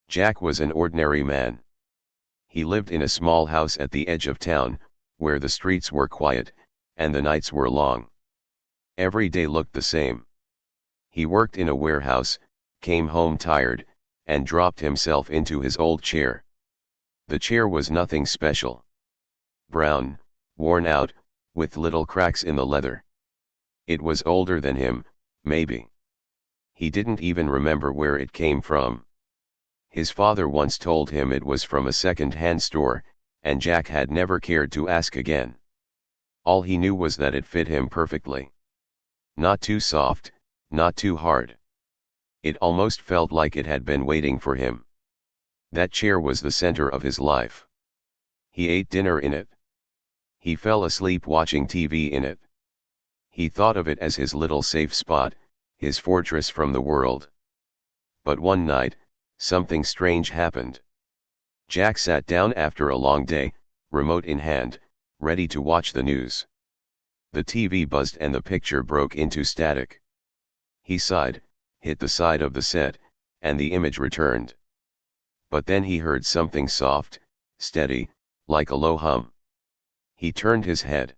Jack was an ordinary man. He lived in a small house at the edge of town, where the streets were quiet, and the nights were long. Every day looked the same. He worked in a warehouse, came home tired, and dropped himself into his old chair. The chair was nothing special. Brown, worn out, with little cracks in the leather. It was older than him, maybe. He didn't even remember where it came from. His father once told him it was from a second-hand store, and Jack had never cared to ask again. All he knew was that it fit him perfectly. Not too soft, not too hard. It almost felt like it had been waiting for him. That chair was the center of his life. He ate dinner in it. He fell asleep watching TV in it. He thought of it as his little safe spot, his fortress from the world. But one night, something strange happened. Jack sat down after a long day, remote in hand, ready to watch the news. The TV buzzed and the picture broke into static. He sighed, hit the side of the set, and the image returned. But then he heard something soft, steady, like a low hum. He turned his head.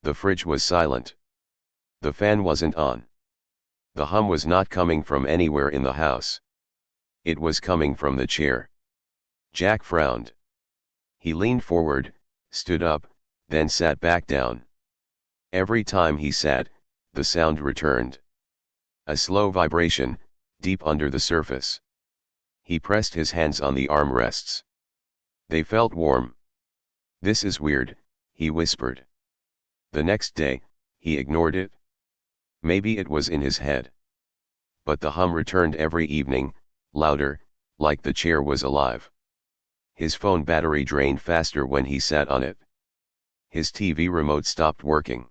The fridge was silent. The fan wasn't on. The hum was not coming from anywhere in the house. It was coming from the chair. Jack frowned. He leaned forward, stood up, then sat back down. Every time he sat, the sound returned. A slow vibration, deep under the surface. He pressed his hands on the armrests. They felt warm. "This is weird," he whispered. The next day, he ignored it. Maybe it was in his head. But the hum returned every evening, louder, like the chair was alive. His phone battery drained faster when he sat on it. His TV remote stopped working.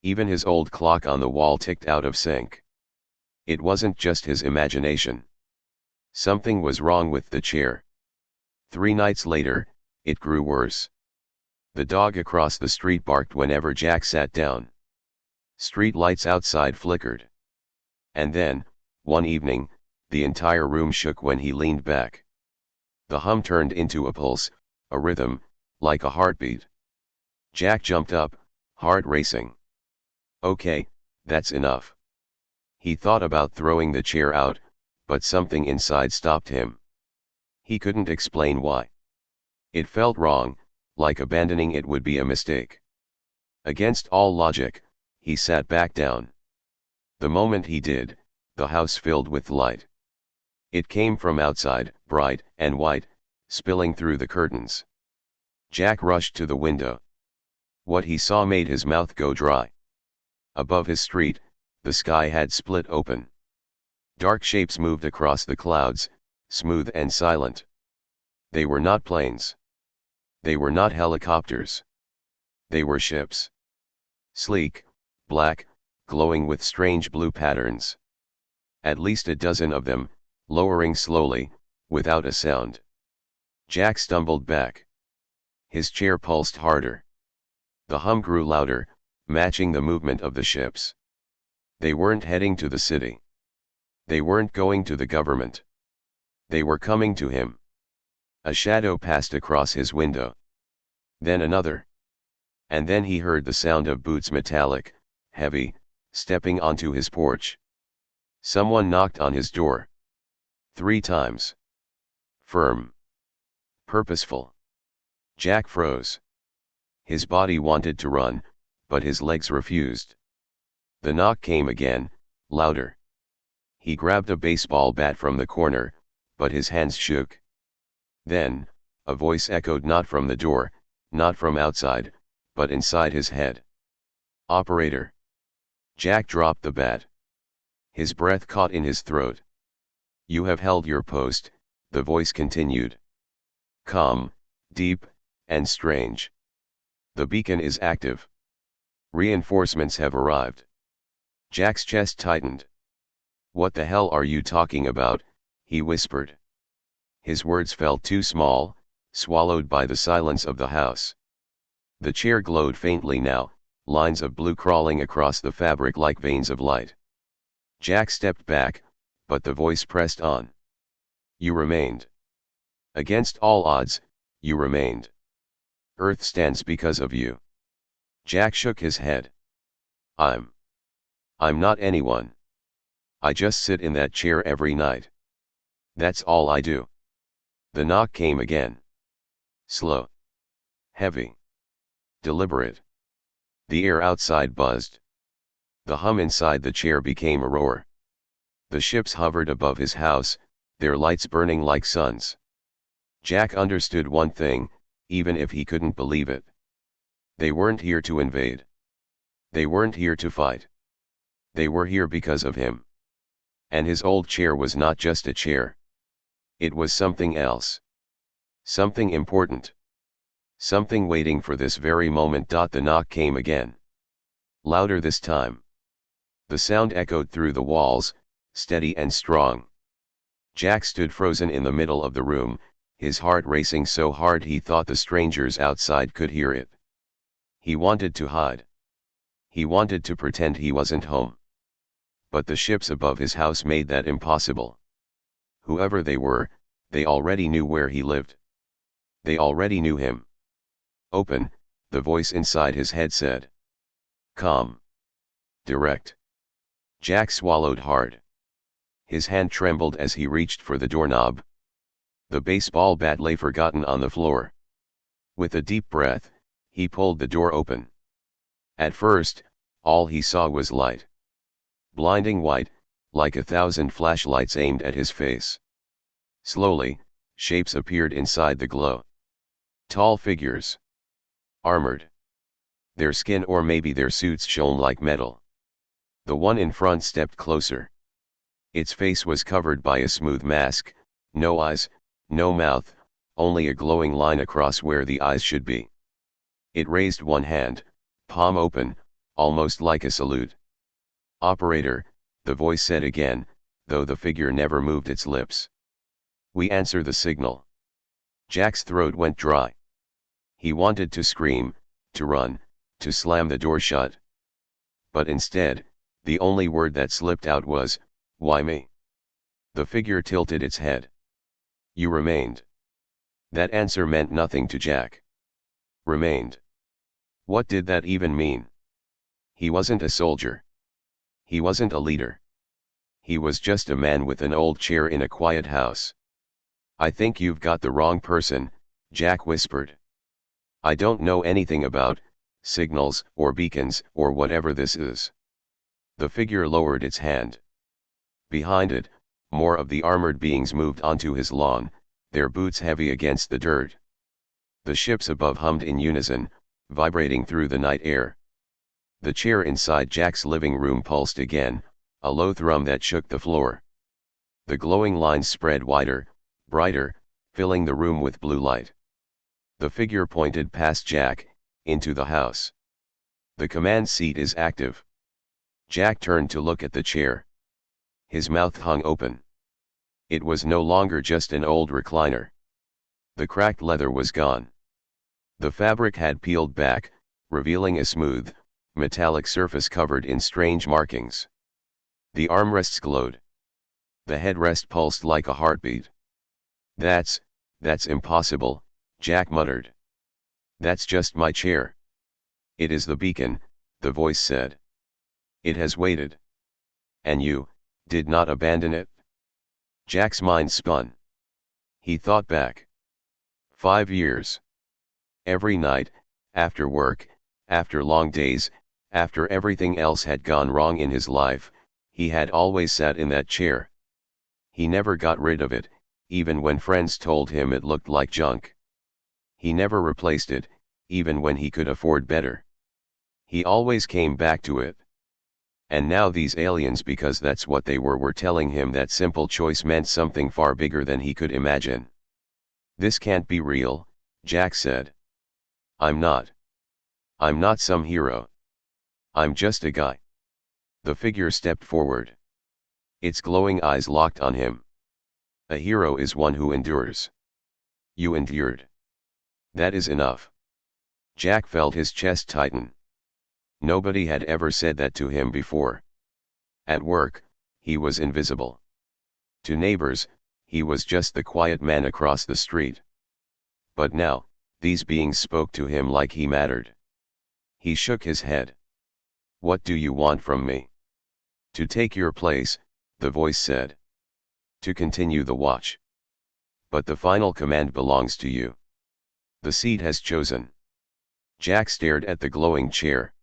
Even his old clock on the wall ticked out of sync. It wasn't just his imagination. Something was wrong with the chair. 3 nights later, it grew worse. The dog across the street barked whenever Jack sat down. Street lights outside flickered. And then, one evening, the entire room shook when he leaned back. The hum turned into a pulse, a rhythm, like a heartbeat. Jack jumped up, heart racing. Okay, that's enough. He thought about throwing the chair out, but something inside stopped him. He couldn't explain why. It felt wrong, like abandoning it would be a mistake. Against all logic, he sat back down. The moment he did, the house filled with light. It came from outside, bright and white, spilling through the curtains. Jack rushed to the window. What he saw made his mouth go dry. Above his street, the sky had split open. Dark shapes moved across the clouds, smooth and silent. They were not planes. They were not helicopters. They were ships. Sleek, black, glowing with strange blue patterns. At least a dozen of them, lowering slowly, without a sound. Jack stumbled back. His chair pulsed harder. The hum grew louder, matching the movement of the ships. They weren't heading to the city. They weren't going to the government. They were coming to him. A shadow passed across his window. Then another. And then he heard the sound of boots, metallic, heavy, stepping onto his porch. Someone knocked on his door. 3 times. Firm. Purposeful. Jack froze. His body wanted to run, but his legs refused. The knock came again, louder. He grabbed a baseball bat from the corner, but his hands shook. Then, a voice echoed not from the door, not from outside, but inside his head. "Operator." Jack dropped the bat. His breath caught in his throat. "You have held your post," the voice continued. "Calm, deep, and strange. The beacon is active. Reinforcements have arrived." Jack's chest tightened. "What the hell are you talking about?" he whispered. His words felt too small, swallowed by the silence of the house. The chair glowed faintly now, lines of blue crawling across the fabric like veins of light. Jack stepped back, but the voice pressed on. You remained. Against all odds, you remained. Earth stands because of you. Jack shook his head. I'm not anyone. I just sit in that chair every night. That's all I do. The knock came again. Slow. Heavy. Deliberate. The air outside buzzed. The hum inside the chair became a roar. The ships hovered above his house, their lights burning like suns. Jack understood one thing, even if he couldn't believe it. They weren't here to invade. They weren't here to fight. They were here because of him. And his old chair was not just a chair. It was something else. Something important. Something waiting for this very moment. The knock came again. Louder this time. The sound echoed through the walls, steady and strong. Jack stood frozen in the middle of the room, his heart racing so hard he thought the strangers outside could hear it. He wanted to hide. He wanted to pretend he wasn't home. But the ships above his house made that impossible. Whoever they were, they already knew where he lived. They already knew him. Open, the voice inside his head said. Calm. Direct. Jack swallowed hard. His hand trembled as he reached for the doorknob. The baseball bat lay forgotten on the floor. With a deep breath, he pulled the door open. At first, all he saw was light. Blinding white, like 1,000 flashlights aimed at his face. Slowly, shapes appeared inside the glow. Tall figures. Armored. Their skin or maybe their suits shone like metal. The one in front stepped closer. Its face was covered by a smooth mask, no eyes, no mouth, only a glowing line across where the eyes should be. It raised one hand, palm open, almost like a salute. Operator, the voice said again, though the figure never moved its lips. We answer the signal. Jack's throat went dry. He wanted to scream, to run, to slam the door shut. But instead, the only word that slipped out was, why me? The figure tilted its head. You remained. That answer meant nothing to Jack. Remained. What did that even mean? He wasn't a soldier. He wasn't a leader. He was just a man with an old chair in a quiet house. I think you've got the wrong person, Jack whispered. I don't know anything about signals or beacons or whatever this is. The figure lowered its hand. Behind it, more of the armored beings moved onto his lawn, their boots heavy against the dirt. The ships above hummed in unison, vibrating through the night air. The chair inside Jack's living room pulsed again, a low thrum that shook the floor. The glowing lines spread wider, brighter, filling the room with blue light. The figure pointed past Jack, into the house. The command seat is active. Jack turned to look at the chair. His mouth hung open. It was no longer just an old recliner. The cracked leather was gone. The fabric had peeled back, revealing a smooth, metallic surface covered in strange markings. The armrests glowed. The headrest pulsed like a heartbeat. That's impossible, Jack muttered. That's just my chair. It is the beacon, the voice said. It has waited. And you did not abandon it? Jack's mind spun. He thought back. 5 years. Every night, after work, after long days, after everything else had gone wrong in his life, he had always sat in that chair. He never got rid of it, even when friends told him it looked like junk. He never replaced it, even when he could afford better. He always came back to it. And now these aliens, because that's what they were telling him that simple choice meant something far bigger than he could imagine. This can't be real, Jack said. I'm not some hero. I'm just a guy. The figure stepped forward. Its glowing eyes locked on him. A hero is one who endures. You endured. That is enough. Jack felt his chest tighten. Nobody had ever said that to him before. At work, he was invisible. To neighbors, He was just the quiet man across the street. But now, these beings spoke to him like he mattered. He shook his head. "What do you want from me?" "To take your place," the voice said. "To continue the watch. But the final command belongs to you. The seat has chosen." Jack stared at the glowing chair.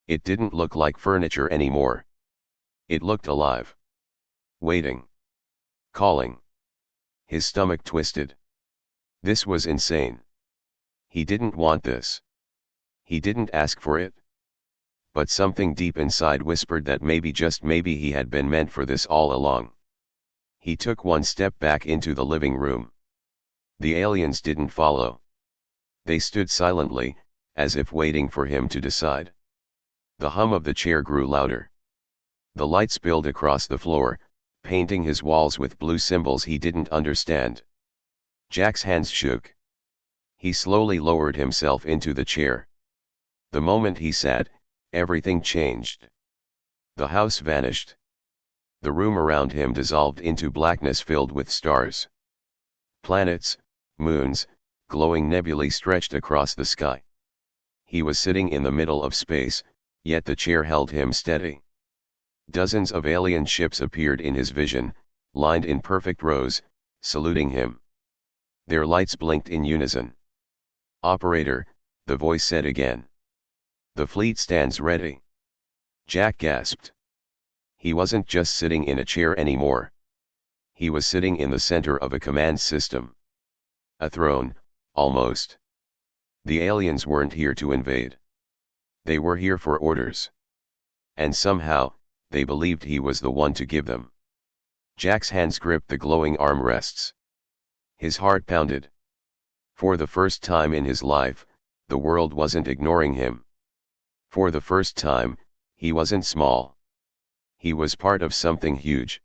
It didn't look like furniture anymore. It looked alive. Waiting. Calling. His stomach twisted. This was insane. He didn't want this. He didn't ask for it. But something deep inside whispered that maybe, just maybe, he had been meant for this all along. He took one step back into the living room. The aliens didn't follow. They stood silently, as if waiting for him to decide. The hum of the chair grew louder. The light spilled across the floor, painting his walls with blue symbols he didn't understand. Jack's hands shook. He slowly lowered himself into the chair. The moment he sat, everything changed. The house vanished. The room around him dissolved into blackness filled with stars. Planets, moons, glowing nebulae stretched across the sky. He was sitting in the middle of space, yet the chair held him steady. Dozens of alien ships appeared in his vision, lined in perfect rows, saluting him. Their lights blinked in unison. "Operator," the voice said again. "The fleet stands ready." Jack gasped. He wasn't just sitting in a chair anymore. He was sitting in the center of a command system. A throne, almost. The aliens weren't here to invade. They were here for orders. And somehow, they believed he was the one to give them. Jack's hands gripped the glowing armrests. His heart pounded. For the first time in his life, the world wasn't ignoring him. For the first time, he wasn't small. He was part of something huge.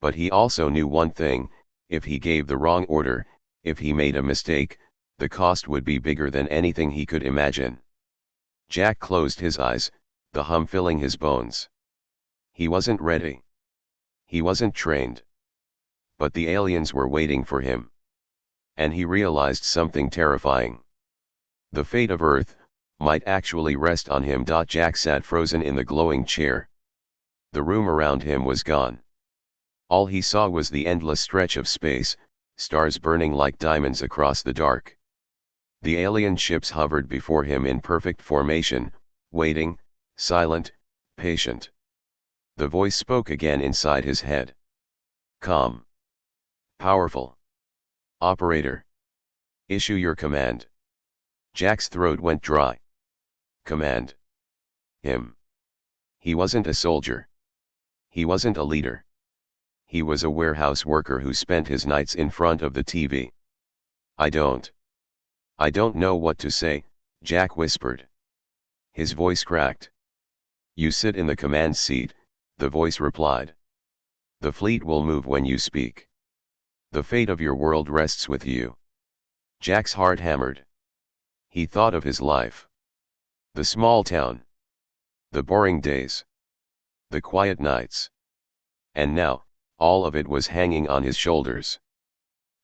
But he also knew one thing: if he gave the wrong order, if he made a mistake, the cost would be bigger than anything he could imagine. Jack closed his eyes, the hum filling his bones. He wasn't ready. He wasn't trained. But the aliens were waiting for him. And he realized something terrifying. The fate of Earth might actually rest on him. Jack sat frozen in the glowing chair. The room around him was gone. All he saw was the endless stretch of space, stars burning like diamonds across the dark. The alien ships hovered before him in perfect formation, waiting, silent, patient. The voice spoke again inside his head. Calm. Powerful. Operator. Issue your command. Jack's throat went dry. Command. Him. He wasn't a soldier. He wasn't a leader. He was a warehouse worker who spent his nights in front of the TV. I don't know what to say," Jack whispered. His voice cracked. "You sit in the command seat," the voice replied. "The fleet will move when you speak. The fate of your world rests with you." Jack's heart hammered. He thought of his life. The small town. The boring days. The quiet nights. And now, all of it was hanging on his shoulders.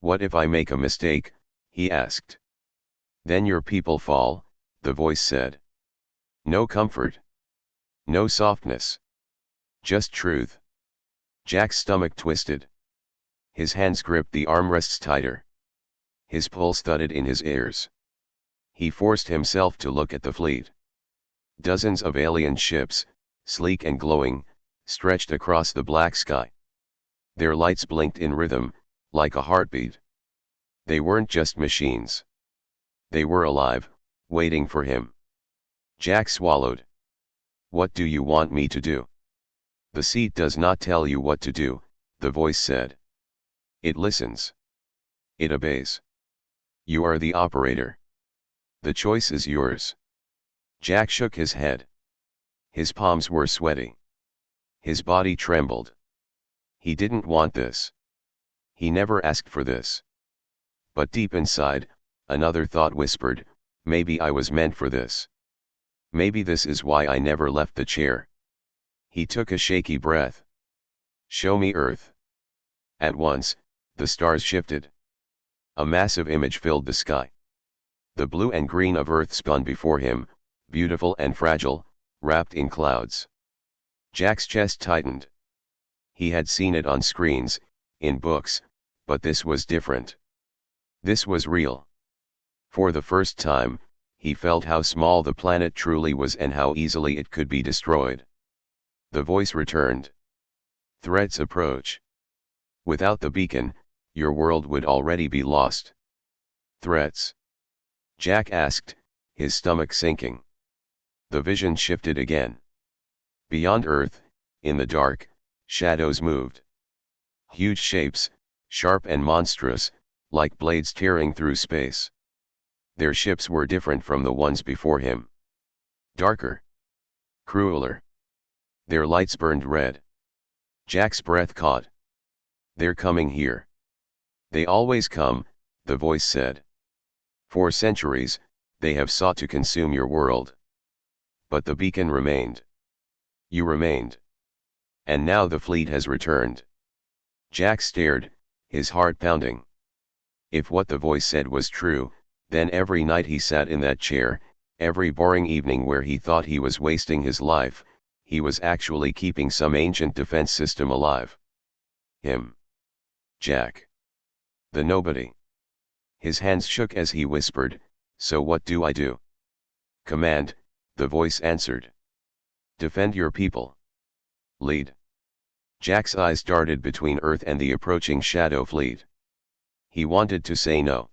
"What if I make a mistake?" he asked. "Then your people fall," the voice said. No comfort. No softness. Just truth. Jack's stomach twisted. His hands gripped the armrests tighter. His pulse thudded in his ears. He forced himself to look at the fleet. Dozens of alien ships, sleek and glowing, stretched across the black sky. Their lights blinked in rhythm, like a heartbeat. They weren't just machines. They were alive, waiting for him. Jack swallowed. "What do you want me to do?" "The seat does not tell you what to do," the voice said. "It listens. It obeys. You are the operator. The choice is yours." Jack shook his head. His palms were sweaty. His body trembled. He didn't want this. He never asked for this. But deep inside, another thought whispered, maybe I was meant for this. Maybe this is why I never left the chair. He took a shaky breath. "Show me Earth." At once, The stars shifted. A massive image filled the sky. The blue and green of Earth spun before him, beautiful and fragile, wrapped in clouds. Jack's chest tightened. He had seen it on screens, in books, but this was different. This was real. For the first time, he felt how small the planet truly was and how easily it could be destroyed. The voice returned. Threats approach. Without the beacon, your world would already be lost. Threats? Jack asked, his stomach sinking. The vision shifted again. Beyond Earth, in the dark, shadows moved. Huge shapes, sharp and monstrous, like blades tearing through space. Their ships were different from the ones before him. Darker. Crueler. Their lights burned red. Jack's breath caught. They're coming here. They always come, the voice said. For centuries, they have sought to consume your world. But the beacon remained. You remained. And now the fleet has returned. Jack stared, his heart pounding. If what the voice said was true, then every night he sat in that chair, every boring evening where he thought he was wasting his life, he was actually keeping some ancient defense system alive. Him. Jack. The nobody. His hands shook as he whispered, "So what do I do?" "Command," the voice answered. "Defend your people. Lead." Jack's eyes darted between Earth and the approaching shadow fleet. He wanted to say no.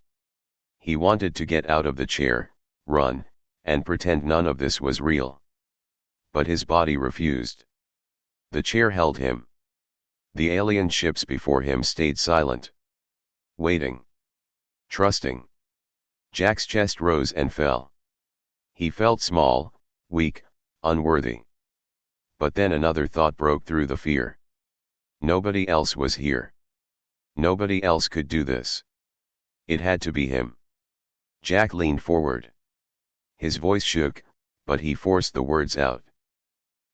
He wanted to get out of the chair, run, and pretend none of this was real. But his body refused. The chair held him. The alien ships before him stayed silent. Waiting. Trusting. Jack's chest rose and fell. He felt small, weak, unworthy. But then another thought broke through the fear. Nobody else was here. Nobody else could do this. It had to be him. Jack leaned forward. His voice shook, but he forced the words out.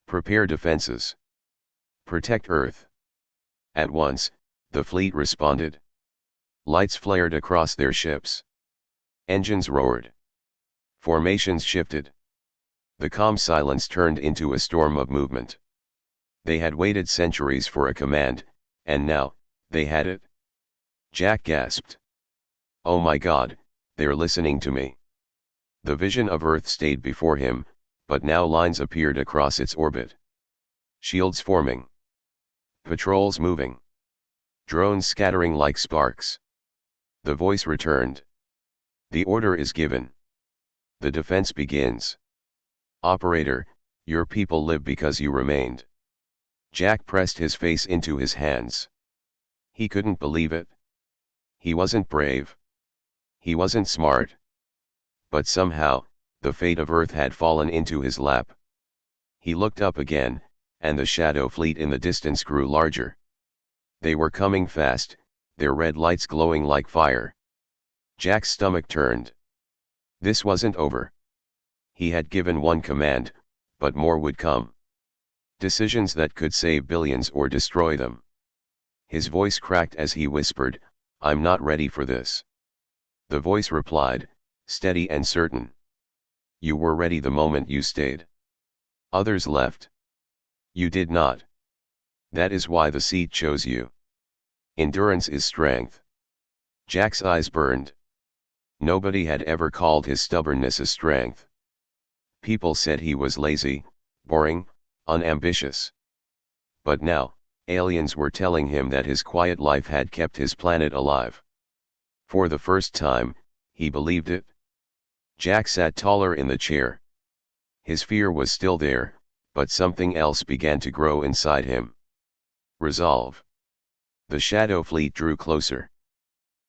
"Prepare defenses. Protect Earth." At once, the fleet responded. Lights flared across their ships. Engines roared. Formations shifted. The calm silence turned into a storm of movement. They had waited centuries for a command, and now, they had it. Jack gasped. "Oh my God, they're listening to me." The vision of Earth stayed before him, but now lines appeared across its orbit. Shields forming. Patrols moving. Drones scattering like sparks. The voice returned. "The order is given. The defense begins. Operator, your people live because you remained." Jack pressed his face into his hands. He couldn't believe it. He wasn't brave. He wasn't smart. But somehow, the fate of Earth had fallen into his lap. He looked up again, and the shadow fleet in the distance grew larger. They were coming fast, their red lights glowing like fire. Jack's stomach turned. This wasn't over. He had given one command, but more would come. Decisions that could save billions or destroy them. His voice cracked as he whispered, "I'm not ready for this." The voice replied, steady and certain. "You were ready the moment you stayed. Others left. You did not. That is why the seat chose you. Endurance is strength." Jack's eyes burned. Nobody had ever called his stubbornness a strength. People said he was lazy, boring, unambitious. But now, aliens were telling him that his quiet life had kept his planet alive. For the first time, he believed it. Jack sat taller in the chair. His fear was still there, but something else began to grow inside him. Resolve. The shadow fleet drew closer.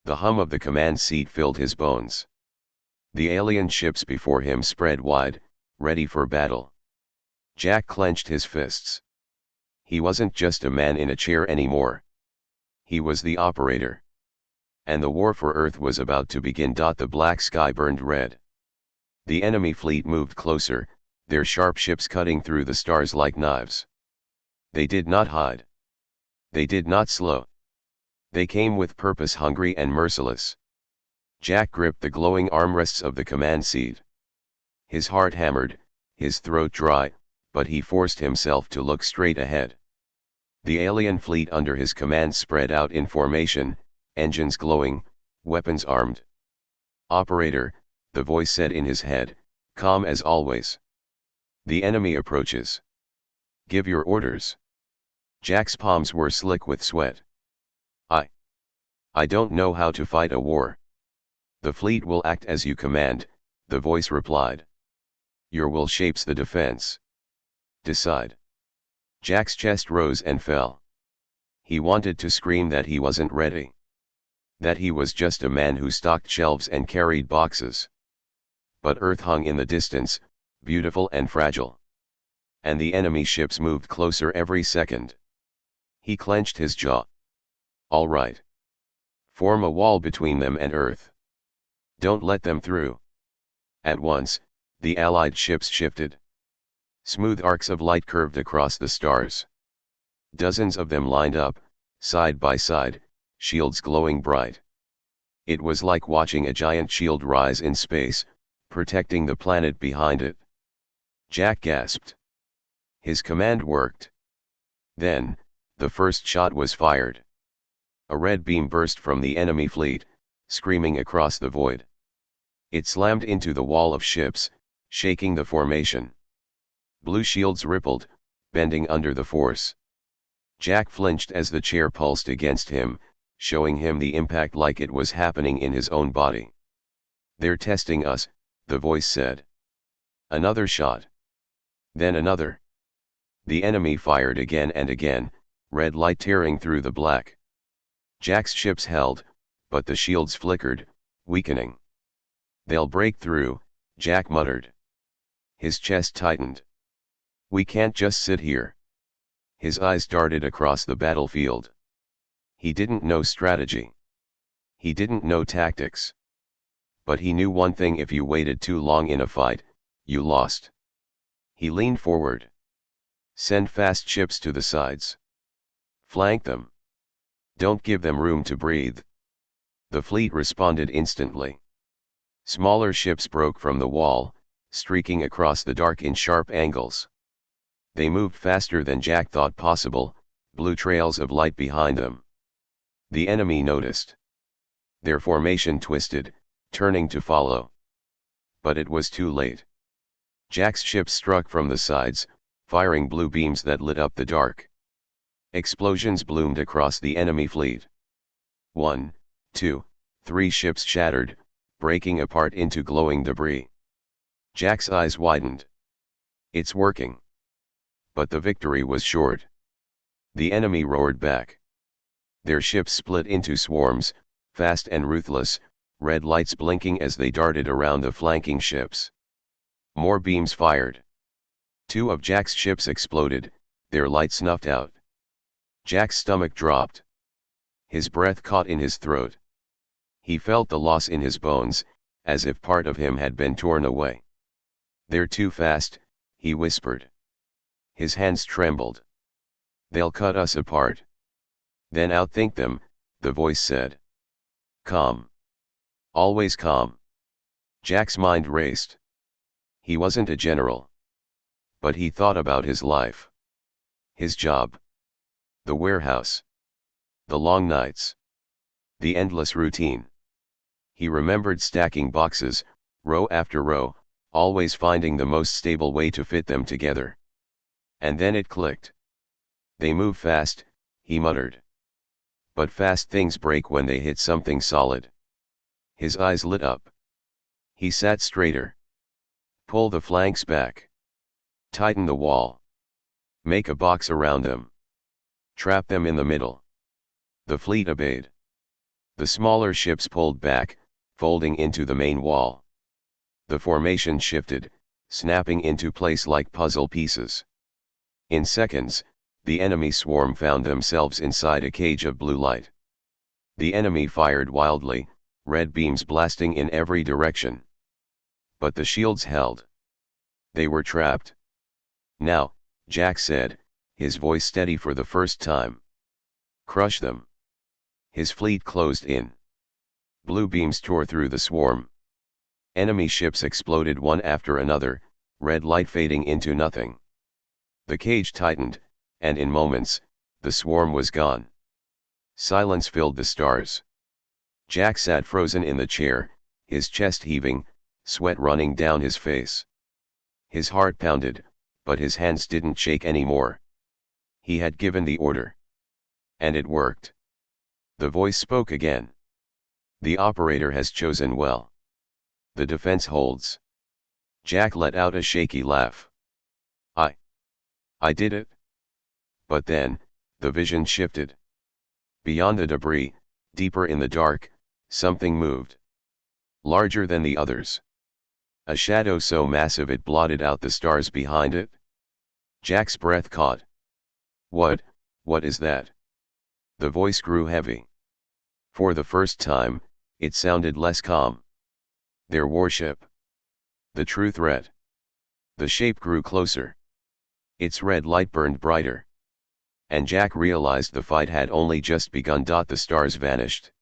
The hum of the command seat filled his bones. The alien ships before him spread wide, ready for battle. Jack clenched his fists. He wasn't just a man in a chair anymore. He was the operator. And the war for Earth was about to begin. The black sky burned red. The enemy fleet moved closer, their sharp ships cutting through the stars like knives. They did not hide. They did not slow. They came with purpose, hungry and merciless. Jack gripped the glowing armrests of the command seat. His heart hammered, his throat dry, but he forced himself to look straight ahead. The alien fleet under his command spread out in formation, engines glowing, weapons armed. "Operator," the voice said in his head, calm as always. "The enemy approaches. Give your orders." Jack's palms were slick with sweat. I don't know how to fight a war." "The fleet will act as you command," the voice replied. "Your will shapes the defense. Decide." Jack's chest rose and fell. He wanted to scream that he wasn't ready. That he was just a man who stocked shelves and carried boxes. But Earth hung in the distance, beautiful and fragile. And the enemy ships moved closer every second. He clenched his jaw. "All right. Form a wall between them and Earth. Don't let them through." At once, the Allied ships shifted. Smooth arcs of light curved across the stars. Dozens of them lined up, side by side, shields glowing bright. It was like watching a giant shield rise in space, protecting the planet behind it. Jack gasped. His command worked. Then, the first shot was fired. A red beam burst from the enemy fleet, screaming across the void. It slammed into the wall of ships, shaking the formation. Blue shields rippled, bending under the force. Jack flinched as the chair pulsed against him, showing him the impact like it was happening in his own body. "They're testing us," the voice said. Another shot. Then another. The enemy fired again and again, red light tearing through the black. Jack's ships held, but the shields flickered, weakening. "They'll break through," Jack muttered. His chest tightened. "We can't just sit here." His eyes darted across the battlefield. He didn't know strategy. He didn't know tactics. But he knew one thing: if you waited too long in a fight, you lost. He leaned forward. "Send fast ships to the sides. Flank them. Don't give them room to breathe." The fleet responded instantly. Smaller ships broke from the wall, streaking across the dark in sharp angles. They moved faster than Jack thought possible, blue trails of light behind them. The enemy noticed. Their formation twisted, turning to follow. But it was too late. Jack's ships struck from the sides, firing blue beams that lit up the dark. Explosions bloomed across the enemy fleet. 1, 2, 3 ships shattered, breaking apart into glowing debris. Jack's eyes widened. It's working. But the victory was short. The enemy roared back. Their ships split into swarms, fast and ruthless, red lights blinking as they darted around the flanking ships. More beams fired. 2 of Jack's ships exploded, their light snuffed out. Jack's stomach dropped. His breath caught in his throat. He felt the loss in his bones, as if part of him had been torn away. "They're too fast," he whispered. His hands trembled. "They'll cut us apart." "Then outthink them," the voice said. "Calm. Always calm." Jack's mind raced. He wasn't a general. But he thought about his life. His job. The warehouse. The long nights. The endless routine. He remembered stacking boxes, row after row, always finding the most stable way to fit them together. And then it clicked. "They move fast," he muttered. "But fast things break when they hit something solid." His eyes lit up. He sat straighter. "Pull the flanks back. Tighten the wall. Make a box around them. Trap them in the middle." The fleet obeyed. The smaller ships pulled back, folding into the main wall. The formation shifted, snapping into place like puzzle pieces. In seconds, the enemy swarm found themselves inside a cage of blue light. The enemy fired wildly, red beams blasting in every direction. But the shields held. They were trapped. "Now," Jack said, his voice steady for the first time. "Crush them." His fleet closed in. Blue beams tore through the swarm. Enemy ships exploded one after another, red light fading into nothing. The cage tightened, and in moments, the swarm was gone. Silence filled the stars. Jack sat frozen in the chair, his chest heaving, sweat running down his face. His heart pounded, but his hands didn't shake anymore. He had given the order. And it worked. The voice spoke again. The operator has chosen well. The defense holds. Jack let out a shaky laugh. I did it. But then, the vision shifted. Beyond the debris, deeper in the dark, something moved. Larger than the others. A shadow so massive it blotted out the stars behind it. Jack's breath caught. What is that? The voice grew heavy. For the first time, it sounded less calm. Their warship. The true threat. The shape grew closer. Its red light burned brighter. And Jack realized the fight had only just begun. The stars vanished.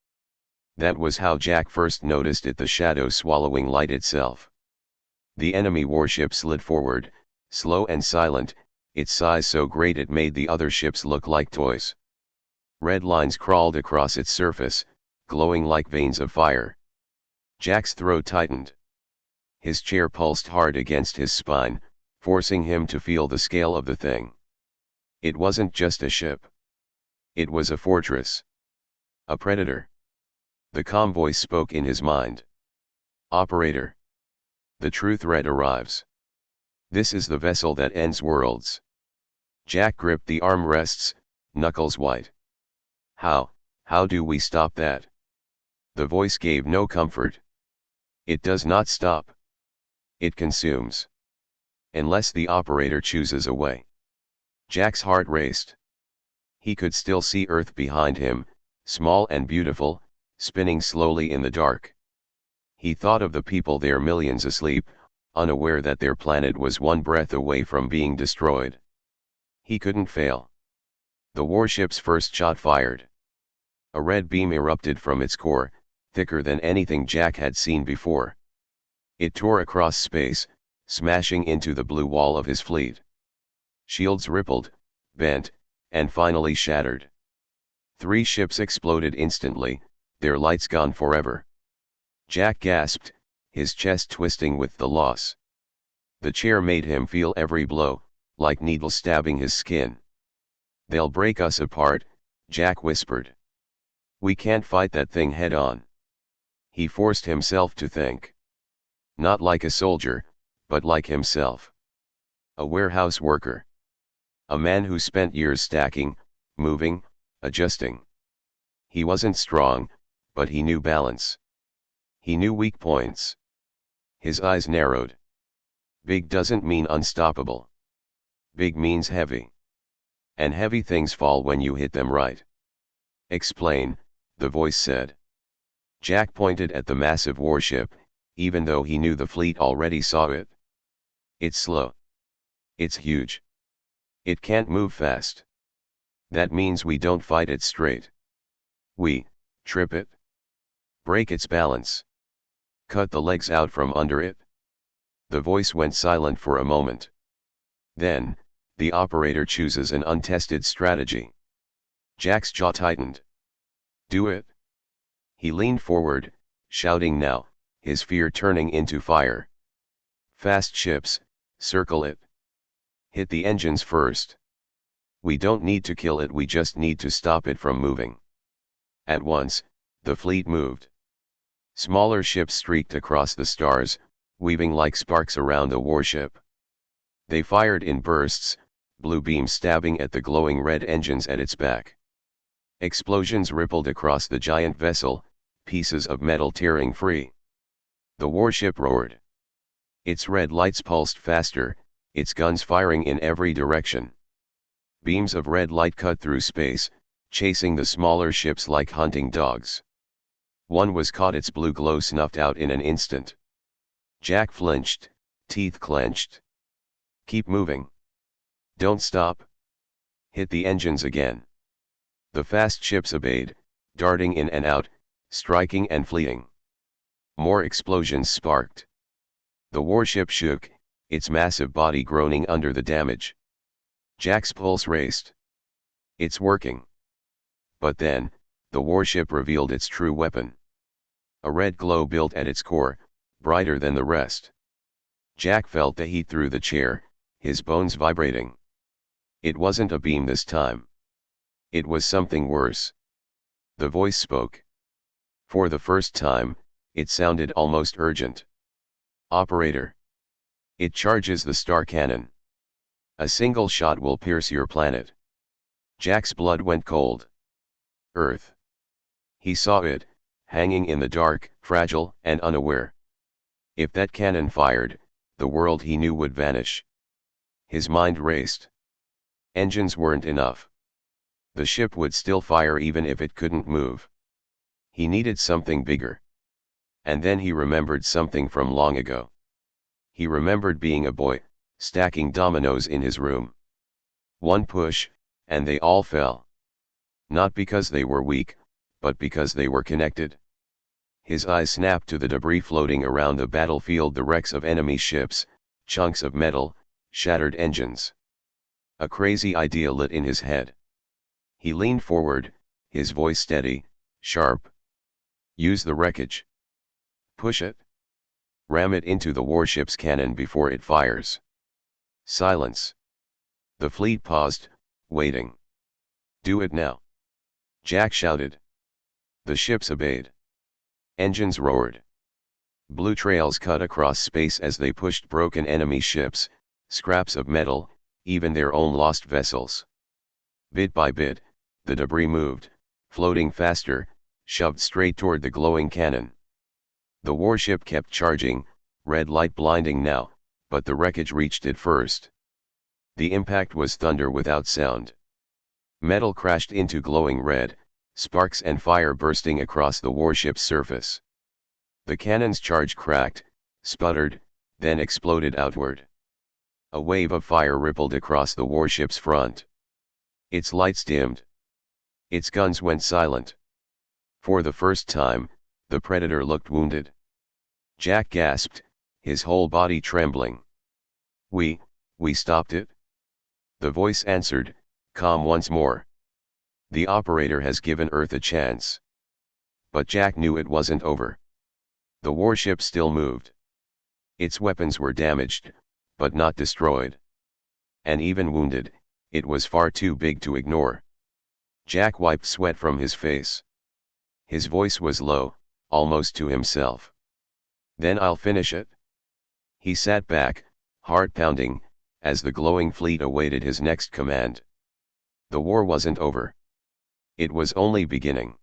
That was how Jack first noticed it, the shadow swallowing light itself. The enemy warship slid forward, slow and silent, its size so great it made the other ships look like toys. Red lines crawled across its surface, glowing like veins of fire. Jack's throat tightened. His chair pulsed hard against his spine, forcing him to feel the scale of the thing. It wasn't just a ship. It was a fortress. A predator. The calm voice spoke in his mind. Operator. The true threat arrives. This is the vessel that ends worlds. Jack gripped the armrests, knuckles white. How do we stop that? The voice gave no comfort. It does not stop. It consumes. Unless the operator chooses a way. Jack's heart raced. He could still see Earth behind him, small and beautiful, spinning slowly in the dark. He thought of the people there, millions asleep, unaware that their planet was one breath away from being destroyed. He couldn't fail. The warship's first shot fired. A red beam erupted from its core, thicker than anything Jack had seen before. It tore across space, smashing into the blue wall of his fleet. Shields rippled, bent, and finally shattered. 3 ships exploded instantly, their lights gone forever. Jack gasped, his chest twisting with the loss. The chair made him feel every blow, like needles stabbing his skin. They'll break us apart, Jack whispered. We can't fight that thing head on. He forced himself to think. Not like a soldier, but like himself. A warehouse worker. A man who spent years stacking, moving, adjusting. He wasn't strong, but he knew balance. He knew weak points. His eyes narrowed. Big doesn't mean unstoppable. Big means heavy. And heavy things fall when you hit them right. Explain, the voice said. Jack pointed at the massive warship, even though he knew the fleet already saw it. It's slow. It's huge. It can't move fast. That means we don't fight it straight. We trip it. Break its balance. Cut the legs out from under it. The voice went silent for a moment. Then, the operator chooses an untested strategy. Jack's jaw tightened. Do it. He leaned forward, shouting now, his fear turning into fire. Fast ships, circle it. Hit the engines first. We don't need to kill it, we just need to stop it from moving. At once, the fleet moved. Smaller ships streaked across the stars, weaving like sparks around the warship. They fired in bursts, blue beams stabbing at the glowing red engines at its back. Explosions rippled across the giant vessel, pieces of metal tearing free. The warship roared. Its red lights pulsed faster, its guns firing in every direction. Beams of red light cut through space, chasing the smaller ships like hunting dogs. One was caught, its blue glow snuffed out in an instant. Jack flinched, teeth clenched. Keep moving. Don't stop. Hit the engines again. The fast ships obeyed, darting in and out, striking and fleeing. More explosions sparked. The warship shook, its massive body groaning under the damage. Jack's pulse raced. It's working. But then, the warship revealed its true weapon. A red glow built at its core, brighter than the rest. Jack felt the heat through the chair, his bones vibrating. It wasn't a beam this time. It was something worse. The voice spoke. For the first time, it sounded almost urgent. Operator. It charges the star cannon. A single shot will pierce your planet. Jack's blood went cold. Earth. He saw it, hanging in the dark, fragile and unaware. If that cannon fired, the world he knew would vanish. His mind raced. Engines weren't enough. The ship would still fire even if it couldn't move. He needed something bigger. And then he remembered something from long ago. He remembered being a boy, stacking dominoes in his room. One push, and they all fell. Not because they were weak, but because they were connected. His eyes snapped to the debris floating around the battlefield, the wrecks of enemy ships, chunks of metal, shattered engines. A crazy idea lit in his head. He leaned forward, his voice steady, sharp. Use the wreckage. Push it. Ram it into the warship's cannon before it fires. Silence. The fleet paused, waiting. Do it now. Jack shouted. The ships obeyed. Engines roared. Blue trails cut across space as they pushed broken enemy ships, scraps of metal, even their own lost vessels. Bit by bit, the debris moved, floating faster, shoved straight toward the glowing cannon. The warship kept charging, red light blinding now, but the wreckage reached it first. The impact was thunder without sound. Metal crashed into glowing red, sparks and fire bursting across the warship's surface. The cannon's charge cracked, sputtered, then exploded outward. A wave of fire rippled across the warship's front. Its lights dimmed. Its guns went silent. For the first time, the Predator looked wounded. Jack gasped, his whole body trembling. We stopped it? The voice answered, calm once more. The operator has given Earth a chance. But Jack knew it wasn't over. The warship still moved. Its weapons were damaged, but not destroyed. And even wounded, it was far too big to ignore. Jack wiped sweat from his face. His voice was low, almost to himself. Then I'll finish it. He sat back, heart pounding, as the glowing fleet awaited his next command. The war wasn't over. It was only beginning.